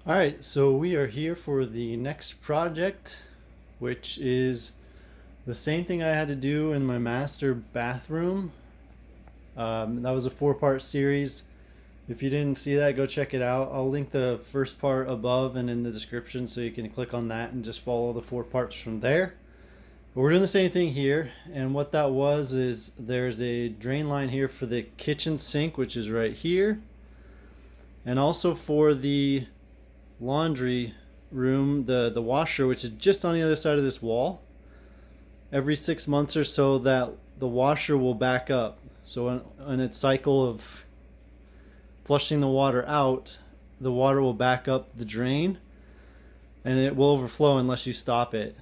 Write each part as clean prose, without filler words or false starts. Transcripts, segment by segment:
All right, so we are here for the next project, which is the same thing I had to do in my master bathroom. That was a four-part series. If you didn't see that, go check it out. I'll link the first part above and in the description so you can click on that and just follow the four parts from there. But we're doing the same thing here, and what that was is there's a drain line here for the kitchen sink, which is right here, and also for the laundry room, the washer, which is just on the other side of this wall. Every 6 months or so, that the washer will back up. So in its cycle of flushing the water out, the water will back up the drain, and it will overflow unless you stop it.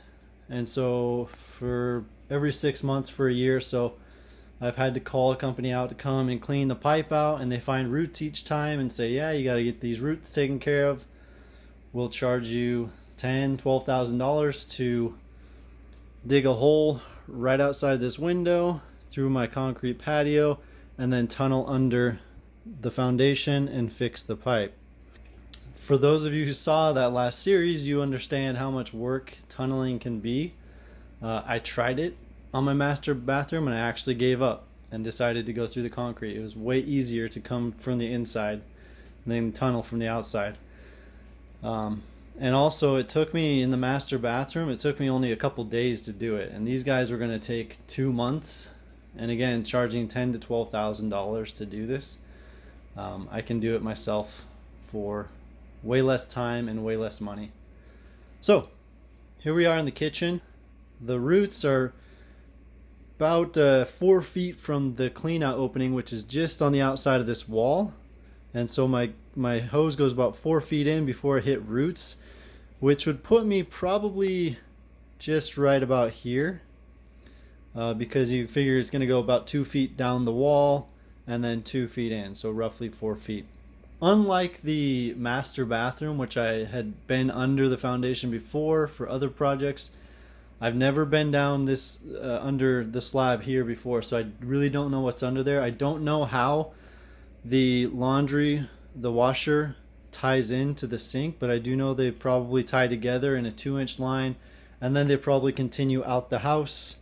And so for every 6 months for a year or so, I've had to call a company out to come and clean the pipe out, and they find roots each time and say, yeah, you got to get these roots taken care of. We'll charge you $12,000 to dig a hole right outside this window through my concrete patio and then tunnel under the foundation and fix the pipe. For those of you who saw that last series, you understand how much work tunneling can be. I tried it on my master bathroom and I actually gave up and decided to go through the concrete. It was way easier to come from the inside than tunnel from the outside. And also, it took me in the master bathroom, it took me only a couple days to do it. And these guys were going to take 2 months. And again, charging $10,000 to $12,000 to do this. I can do it myself for way less time and way less money. So, here we are in the kitchen. The roots are about 4 feet from the clean out opening, which is just on the outside of this wall. And so my hose goes about 4 feet in before it hit roots, which would put me probably just right about here, because you figure it's going to go about 2 feet down the wall and then 2 feet in, so roughly 4 feet. Unlike the master bathroom, which I had been under the foundation before for other projects, I've never been down this under the slab here before, so I really don't know what's under there. I don't know how the laundry, the washer, ties into the sink, but I do know they probably tie together in a 2-inch line, and then they probably continue out the house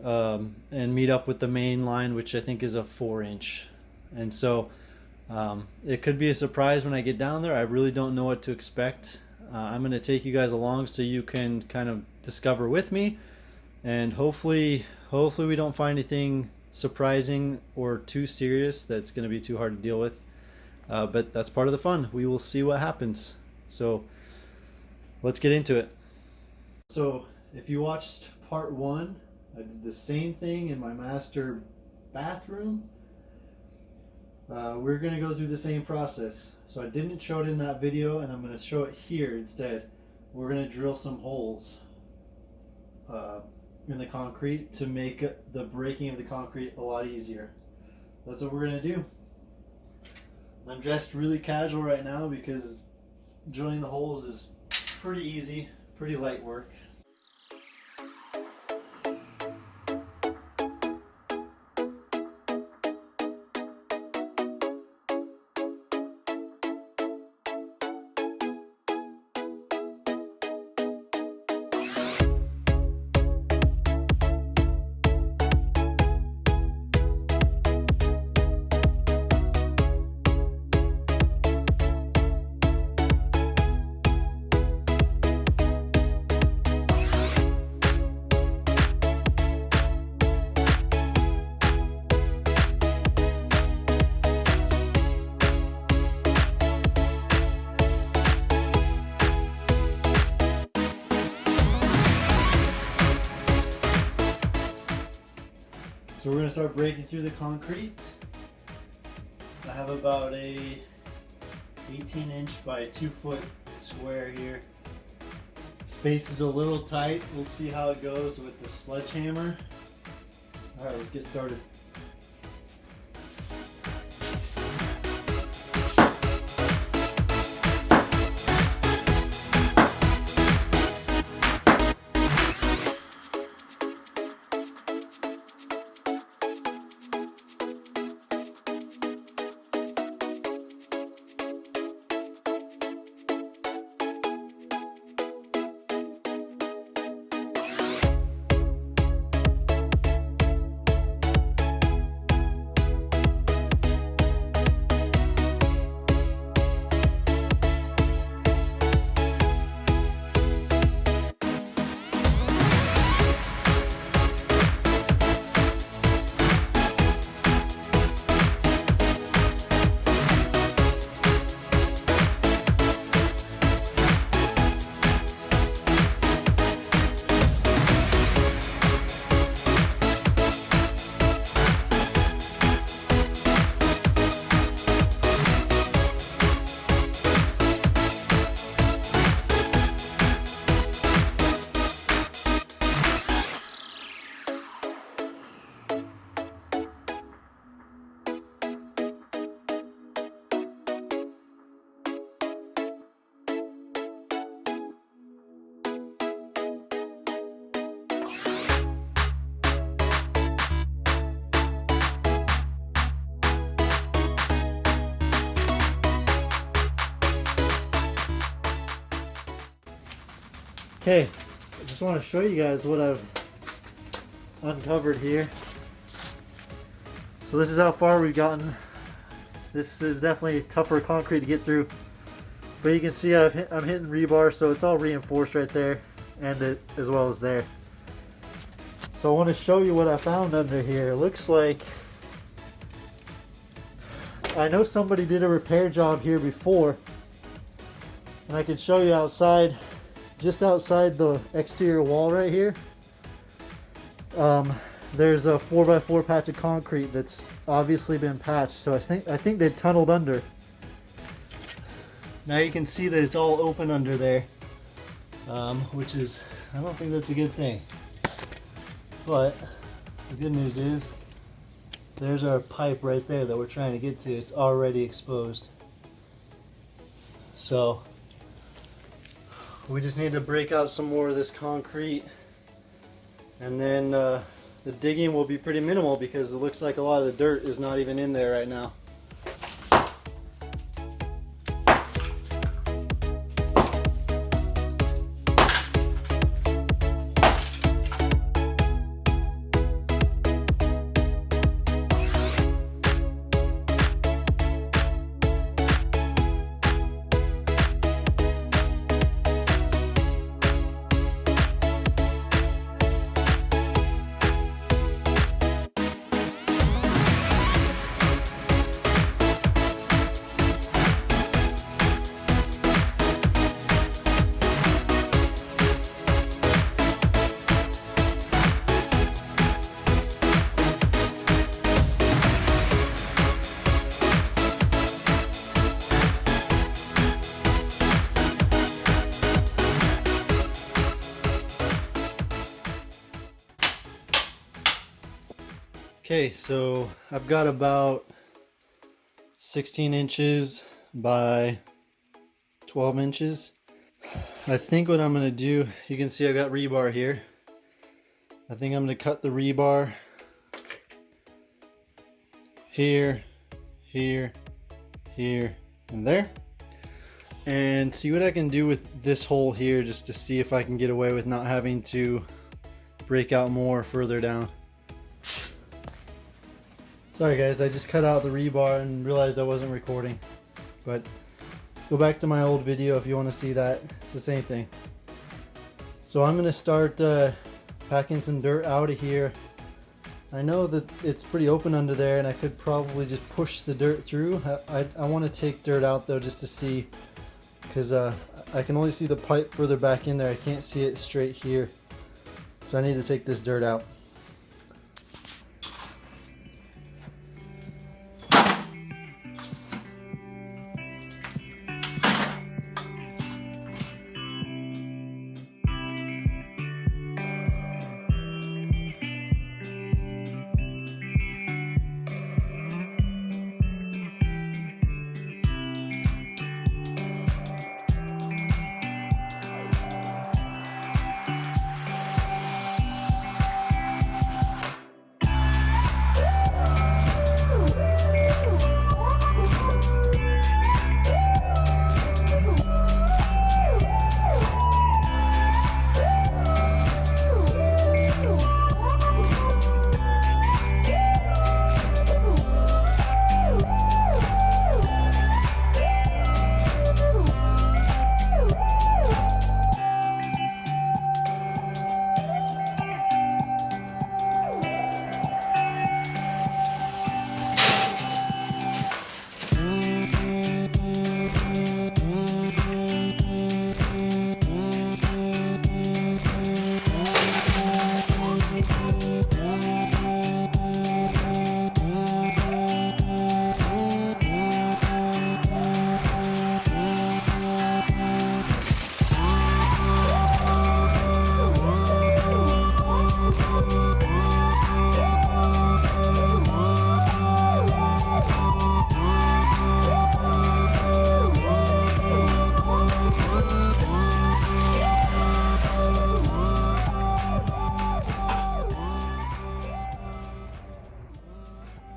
and meet up with the main line, which I think is a 4-inch. And so it could be a surprise when I get down there. I really don't know what to expect. I'm going to take you guys along so you can kind of discover with me, and hopefully we don't find anything surprising or too serious that's going to be too hard to deal with. But that's part of the fun. We will see what happens. So let's get into it. So if you watched part one, I did the same thing in my master bathroom. We're going to go through the same process. So I didn't show it in that video, and I'm going to show it here instead. We're going to drill some holes in the concrete to make the breaking of the concrete a lot easier. That's what we're going to do. I'm dressed really casual right now because drilling the holes is pretty easy, pretty light work. So we're going to start breaking through the concrete. I have about a 18-inch by 2-foot square here. Space is a little tight. We'll see how it goes with the sledgehammer. Alright, let's get started. Okay, I just want to show you guys what I've uncovered here. So this is how far we've gotten. This is definitely tougher concrete to get through, but you can see I'm hitting rebar, so it's all reinforced right there, and as well as there. So I want to show you what I found under here. It looks like, I know somebody did a repair job here before, and I can show you outside, just outside the exterior wall right here. There's a 4x4 patch of concrete that's obviously been patched, so I think they tunneled under. Now you can see that it's all open under there, which is, I don't think that's a good thing. But the good news is, there's our pipe right there that we're trying to get to. It's already exposed. So we just need to break out some more of this concrete, and then the digging will be pretty minimal because it looks like a lot of the dirt is not even in there right now. Okay, so I've got about 16 inches by 12 inches. I think what I'm going to do, you can see I got rebar here. I think I'm going to cut the rebar here, here, here, and there. And see what I can do with this hole here, just to see if I can get away with not having to break out more further down. Sorry guys, I just cut out the rebar and realized I wasn't recording. But go back to my old video if you want to see that. It's the same thing. So I'm going to start packing some dirt out of here. I know that it's pretty open under there and I could probably just push the dirt through. I want to take dirt out though just to see, because I can only see the pipe further back in there. I can't see it straight here. So I need to take this dirt out.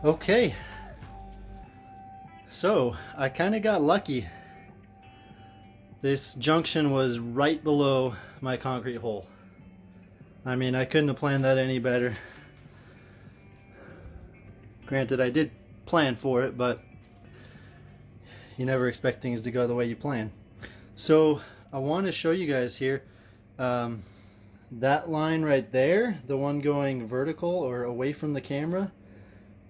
Okay, so I kind of got lucky. This junction was right below my concrete hole. I mean, I couldn't have planned that any better. Granted, I did plan for it, but you never expect things to go the way you plan. So I want to show you guys here, that line right there, the one going vertical or away from the camera,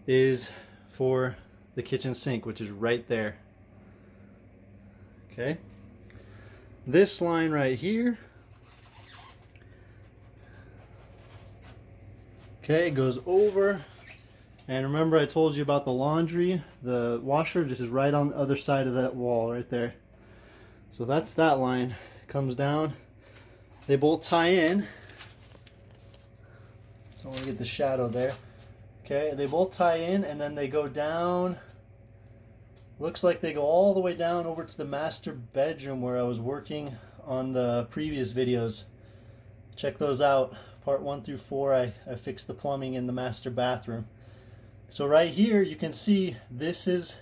is for the kitchen sink, which is right there. Okay. This line right here, okay, goes over. And remember I told you about the laundry, the washer just is right on the other side of that wall right there. So that's that line, comes down. They both tie in. So I want to get the shadow there. Okay, they both tie in and then they go down. Looks like they go all the way down over to the master bedroom where I was working on the previous videos. Check those out. Part 1 through 4, I fixed the plumbing in the master bathroom. So right here you can see this is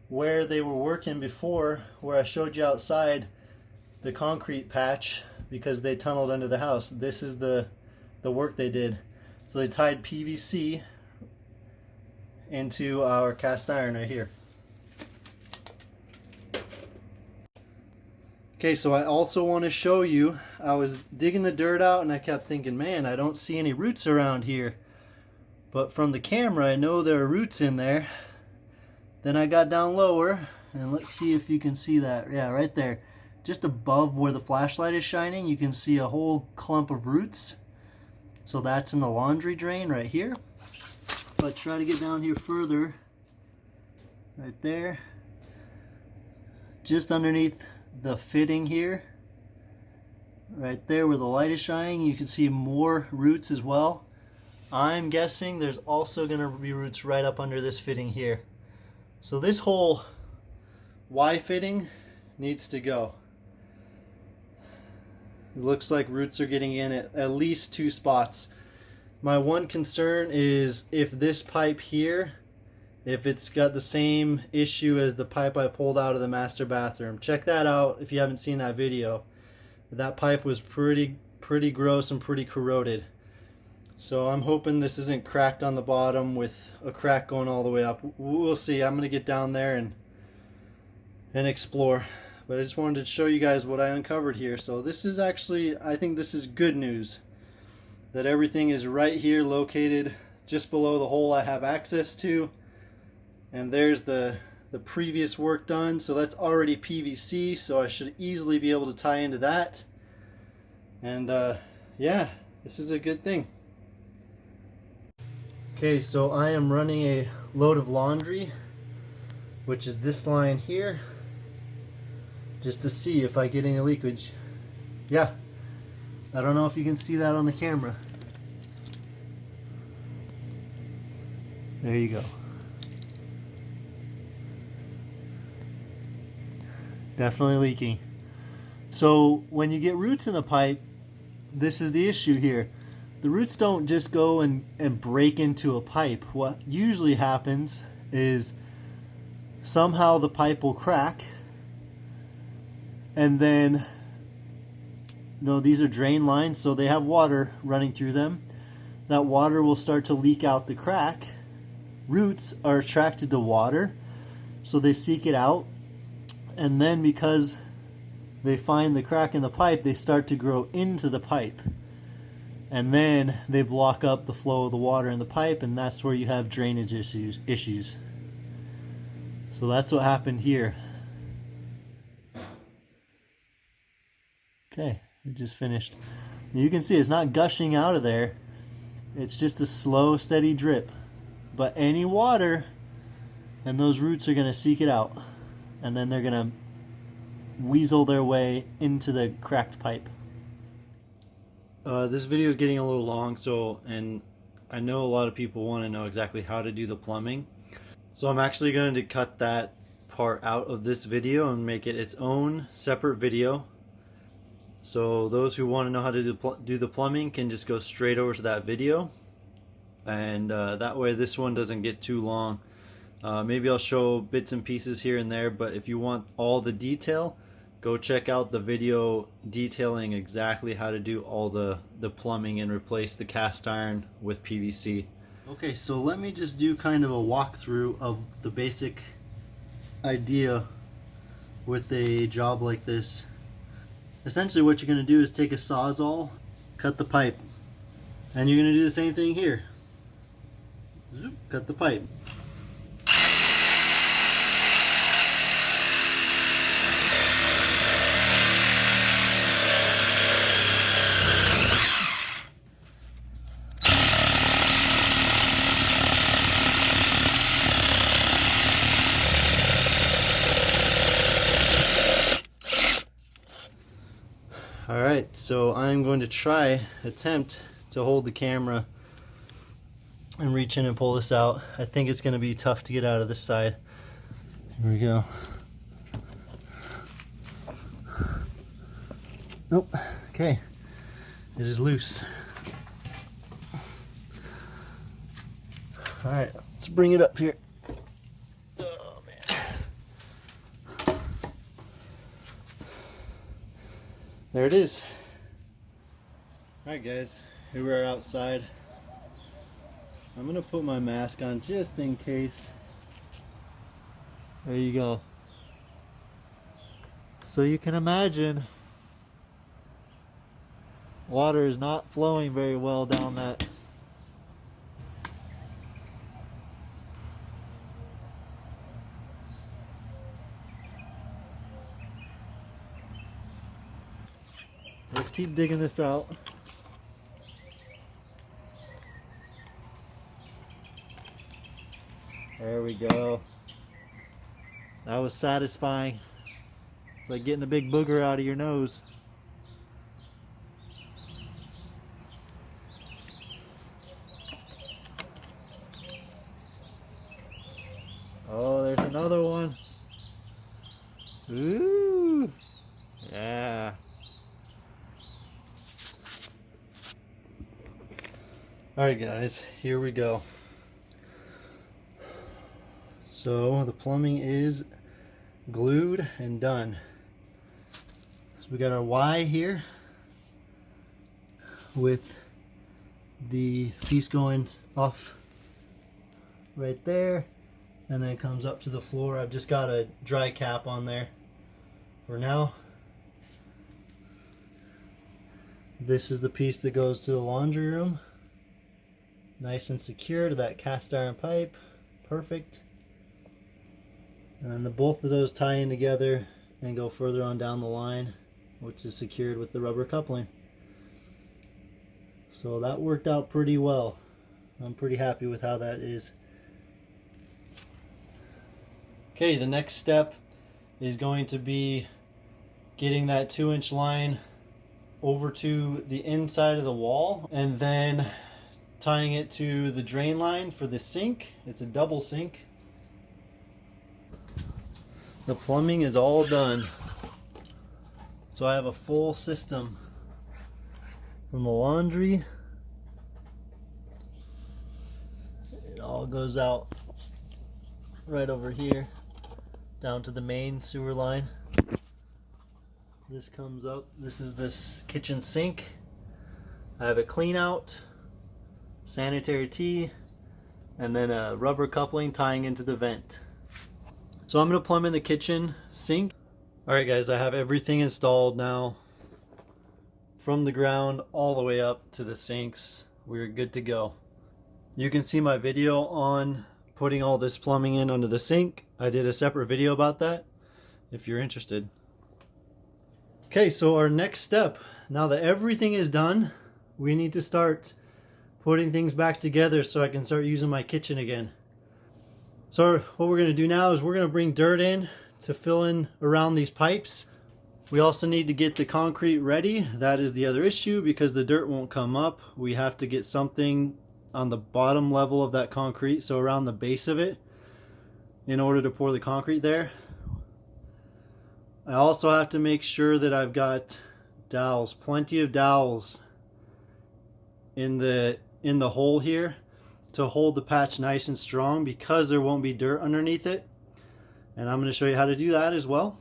where they were working before, where I showed you outside the concrete patch because they tunneled under the house. This is the work they did. So they tied PVC into our cast iron right here. Okay, so I also want to show you, I was digging the dirt out and I kept thinking, man, I don't see any roots around here. But from the camera, I know there are roots in there. Then I got down lower, and let's see if you can see that. Yeah, right there. Just above where the flashlight is shining, you can see a whole clump of roots. So that's in the laundry drain right here. But try to get down here further. Right there. Just underneath the fitting here. Right there where the light is shining, you can see more roots as well. I'm guessing there's also going to be roots right up under this fitting here. So this whole Y fitting needs to go. It looks like roots are getting in at least 2 spots. My one concern is if this pipe here, if it's got the same issue as the pipe I pulled out of the master bathroom. Check that out if you haven't seen that video. That pipe was pretty gross and pretty corroded. So I'm hoping this isn't cracked on the bottom with a crack going all the way up. We'll see. I'm going to get down there and explore. But I just wanted to show you guys what I uncovered here. So this is actually, I think this is good news. That everything is right here located just below the hole I have access to. And there's the previous work done. So that's already PVC. So I should easily be able to tie into that. And yeah, this is a good thing. Okay, so I am running a load of laundry, which is this line here, just to see if I get any leakage. Yeah, I don't know if you can see that on the camera. There you go. Definitely leaking. So when you get roots in the pipe, this is the issue here. The roots don't just go and break into a pipe. What usually happens is somehow the pipe will crack, and then, no, these are drain lines, so they have water running through them. That water will start to leak out the crack. Roots are attracted to water, so they seek it out, and then because they find the crack in the pipe, they start to grow into the pipe. And then they block up the flow of the water in the pipe, and that's where you have drainage issues. So that's what happened here. Okay, it just finished. You can see it's not gushing out of there. It's just a slow, steady drip. But any water, and those roots are going to seek it out. And then they're going to weasel their way into the cracked pipe. This video is getting a little long, and I know a lot of people want to know exactly how to do the plumbing. So I'm actually going to cut that part out of this video and make it its own separate video. So those who want to know how to do the plumbing can just go straight over to that video. And that way this one doesn't get too long. Maybe I'll show bits and pieces here and there, but if you want all the detail, go check out the video detailing exactly how to do all the plumbing and replace the cast iron with PVC. Okay, so let me just do kind of a walkthrough of the basic idea with a job like this. Essentially what you're going to do is take a Sawzall, cut the pipe, and you're going to do the same thing here. Zoop, cut the pipe. Alright, so I'm going to attempt to hold the camera and reach in and pull this out. I think it's going to be tough to get out of this side. Here we go. Nope. Okay. It is loose. Alright, let's bring it up here. Oh, man. There it is. Alright guys, here we are outside. I'm gonna put my mask on just in case. There you go. So you can imagine water is not flowing very well down that. Let's keep digging this out. There we go. That was satisfying. It's like getting a big booger out of your nose. Oh, there's another one. Ooh. Yeah. Alright guys, here we go. So the plumbing is glued and done. So we got our Y here with the piece going off right there, and then it comes up to the floor. I've just got a dry cap on there for now. This is the piece that goes to the laundry room. Nice and secure to that cast iron pipe. Perfect. And then both of those tie in together and go further on down the line, which is secured with the rubber coupling. So that worked out pretty well. I'm pretty happy with how that is. Okay, the next step is going to be getting that 2-inch line over to the inside of the wall, and then tying it to the drain line for the sink. It's a double sink. The plumbing is all done. So I have a full system from the laundry. It all goes out right over here down to the main sewer line. This comes up. This is this kitchen sink. I have a clean out, sanitary tee, and then a rubber coupling tying into the vent. So I'm going to plumb in the kitchen sink. Alright guys, I have everything installed now. From the ground all the way up to the sinks. We're good to go. You can see my video on putting all this plumbing in under the sink. I did a separate video about that if you're interested. Okay, so our next step, now that everything is done, we need to start putting things back together so I can start using my kitchen again. So what we're going to do now is we're going to bring dirt in to fill in around these pipes. We also need to get the concrete ready. That is the other issue, because the dirt won't come up. We have to get something on the bottom level of that concrete, so around the base of it, in order to pour the concrete there. I also have to make sure that I've got dowels, plenty of dowels in the hole here to hold the patch nice and strong, because there won't be dirt underneath it. And I'm going to show you how to do that as well.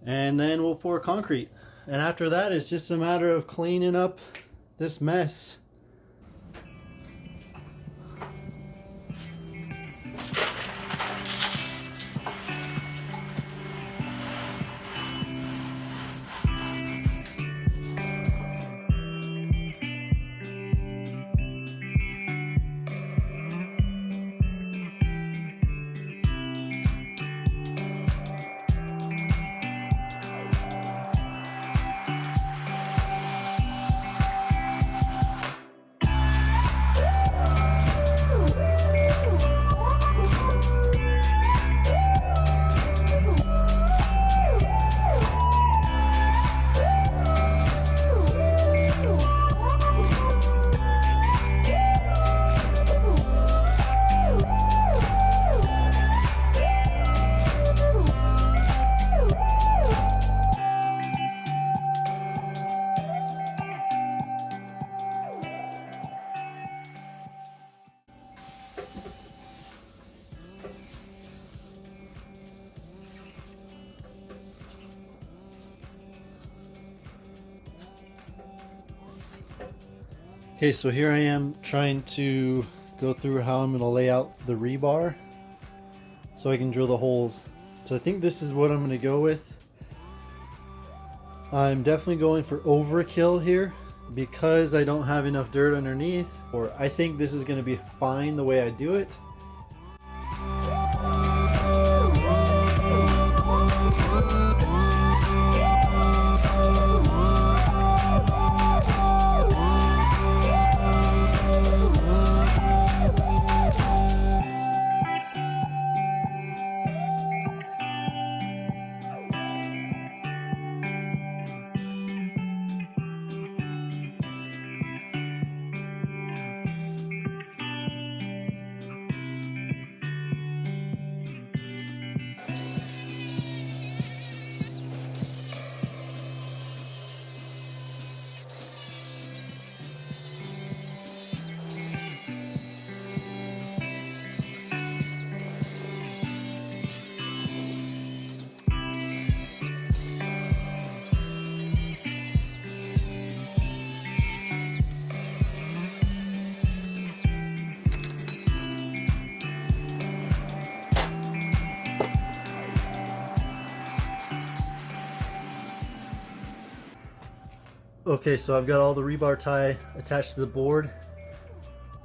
and then we'll pour concrete. And after that, it's just a matter of cleaning up this mess. Okay, so here I am trying to go through how I'm going to lay out the rebar so I can drill the holes. So I think this is what I'm going to go with. I'm definitely going for overkill here because I don't have enough dirt underneath, or I think this is going to be fine the way I do it. Okay, so I've got all the rebar tie attached to the board.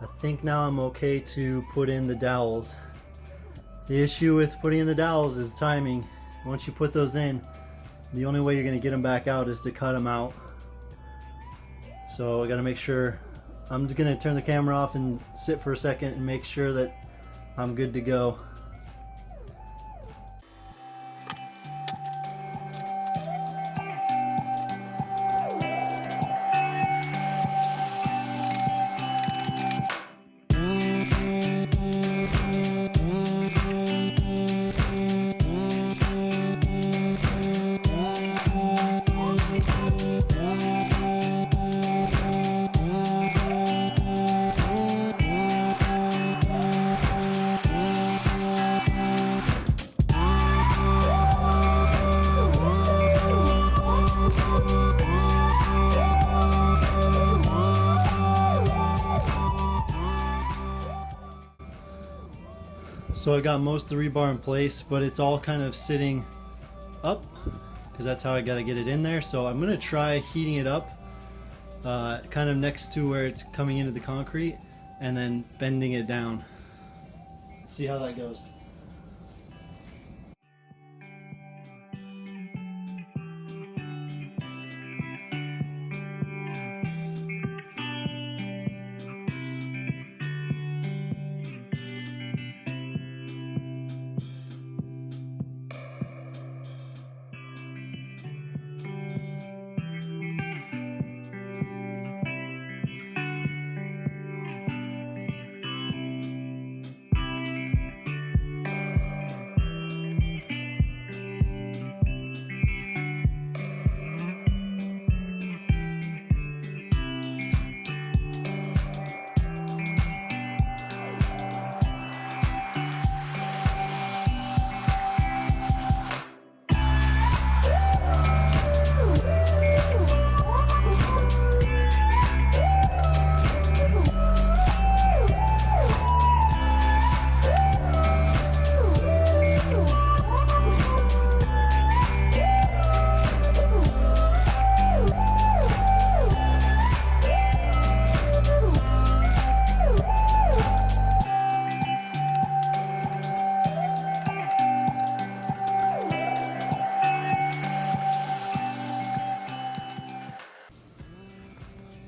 I think now I'm okay to put in the dowels. The issue with putting in the dowels is timing. Once you put those in, the only way you're going to get them back out is to cut them out. So I got to make sure. I'm just going to turn the camera off and sit for a second and make sure that I'm good to go. So I got most of the rebar in place, but it's all kind of sitting up because that's how I got to get it in there. So I'm going to try heating it up kind of next to where it's coming into the concrete and then bending it down. See how that goes.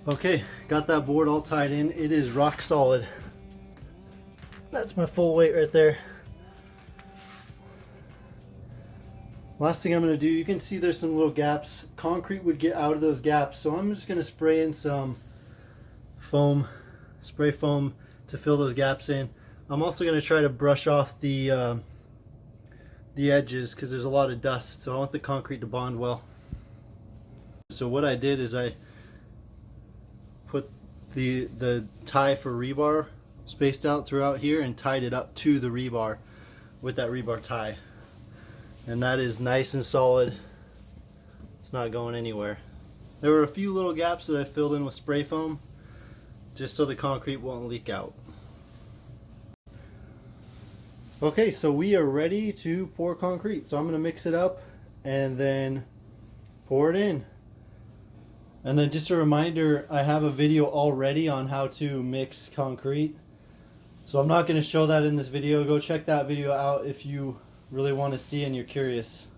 Okay, got that board all tied in. It is rock solid. That's my full weight right there. Last thing I'm going to do, you can see there's some little gaps. Concrete would get out of those gaps, so I'm just going to spray in some foam, spray foam to fill those gaps in. I'm also going to try to brush off the edges because there's a lot of dust, so I want the concrete to bond well. So what I did is I put the tie for rebar spaced out throughout here and tied it up to the rebar with that rebar tie. And that is nice and solid. It's not going anywhere. There were a few little gaps that I filled in with spray foam just so the concrete won't leak out. Okay, so we are ready to pour concrete. So I'm going to mix it up and then pour it in. And then just a reminder, I have a video already on how to mix concrete. So I'm not going to show that in this video. Go check that video out if you really want to see and you're curious.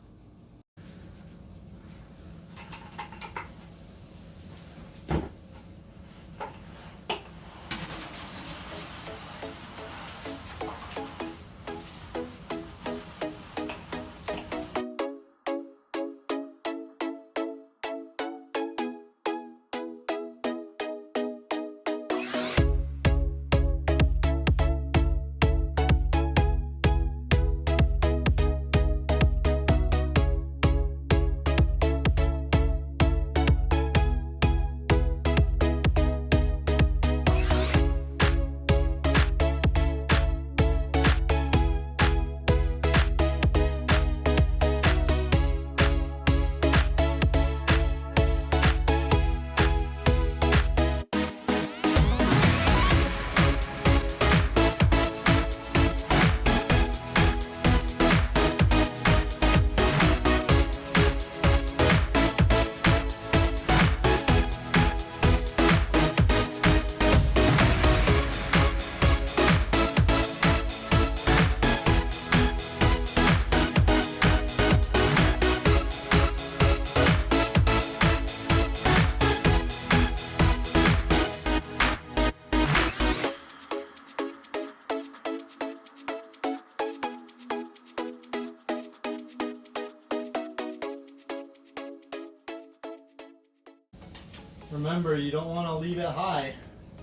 Remember, you don't want to leave it high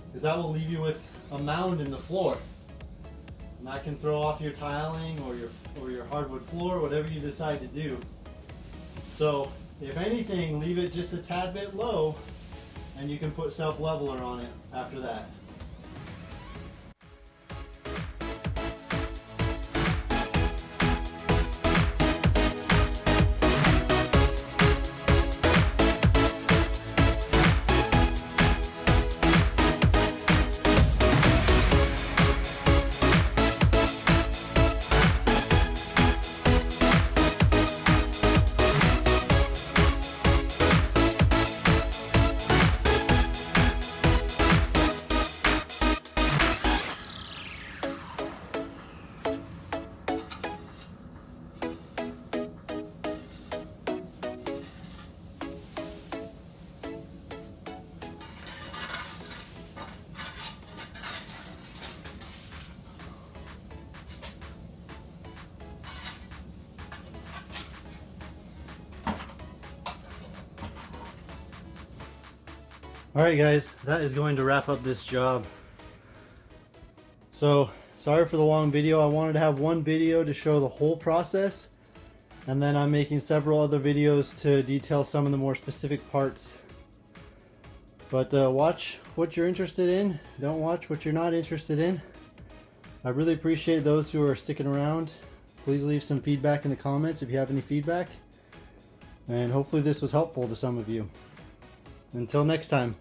because that will leave you with a mound in the floor. And that can throw off your tiling or your hardwood floor, whatever you decide to do. So if anything, leave it just a tad bit low and you can put self-leveler on it after that. Alright guys, that is going to wrap up this job. So, sorry for the long video. I wanted to have one video to show the whole process, and then I'm making several other videos to detail some of the more specific parts. But watch what you're interested in, don't watch what you're not interested in. I really appreciate those who are sticking around. Please leave some feedback in the comments if you have any feedback. And hopefully this was helpful to some of you. Until next time.